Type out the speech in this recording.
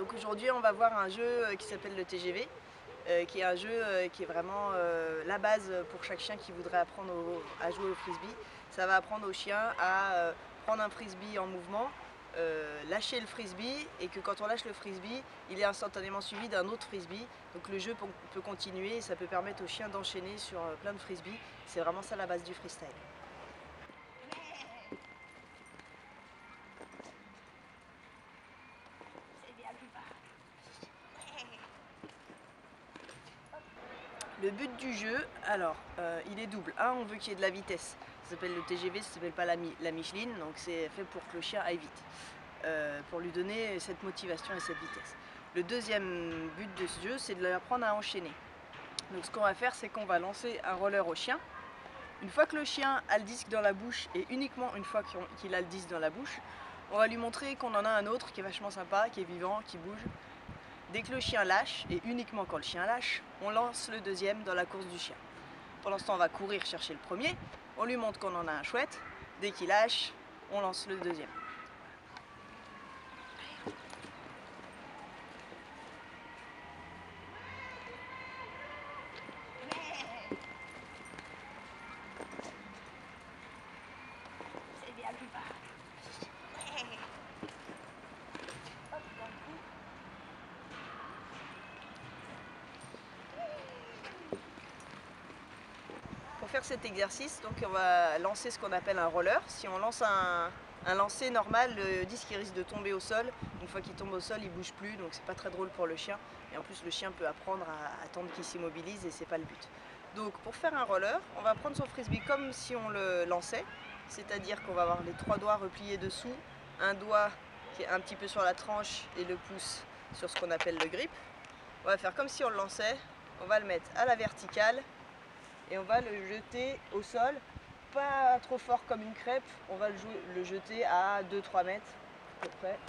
Donc aujourd'hui on va voir un jeu qui s'appelle le TGV, qui est un jeu qui est vraiment la base pour chaque chien qui voudrait apprendre à jouer au frisbee. Ça va apprendre au chien à prendre un frisbee en mouvement, lâcher le frisbee, et que quand on lâche le frisbee, il est instantanément suivi d'un autre frisbee. Donc le jeu peut continuer et ça peut permettre au chien d'enchaîner sur plein de frisbees. C'est vraiment ça la base du freestyle. Le but du jeu, alors, il est double. Un, on veut qu'il y ait de la vitesse. Ça s'appelle le TGV, ça s'appelle pas la Micheline, donc c'est fait pour que le chien aille vite, pour lui donner cette motivation et cette vitesse. Le deuxième but de ce jeu, c'est de l'apprendre à enchaîner. Donc ce qu'on va faire, c'est qu'on va lancer un roller au chien. Une fois que le chien a le disque dans la bouche, et uniquement une fois qu'il a le disque dans la bouche, on va lui montrer qu'on en a un autre qui est vachement sympa, qui est vivant, qui bouge. Dès que le chien lâche, et uniquement quand le chien lâche, on lance le deuxième dans la course du chien. Pendant ce temps, on va courir chercher le premier, on lui montre qu'on en a un chouette. Dès qu'il lâche, on lance le deuxième. C'est bien plus bas. Pour faire cet exercice, donc on va lancer ce qu'on appelle un roller. Si on lance un lancer normal, le disque il risque de tomber au sol. Une fois qu'il tombe au sol, il bouge plus, donc c'est pas très drôle pour le chien. Et en plus, le chien peut apprendre à attendre qu'il s'immobilise et c'est pas le but. Donc pour faire un roller, on va prendre son frisbee comme si on le lançait, c'est-à-dire qu'on va avoir les trois doigts repliés dessous, un doigt qui est un petit peu sur la tranche et le pouce sur ce qu'on appelle le grip. On va faire comme si on le lançait, on va le mettre à la verticale et on va le jeter au sol, pas trop fort comme une crêpe, on va le jeter à 2-3 mètres à peu près.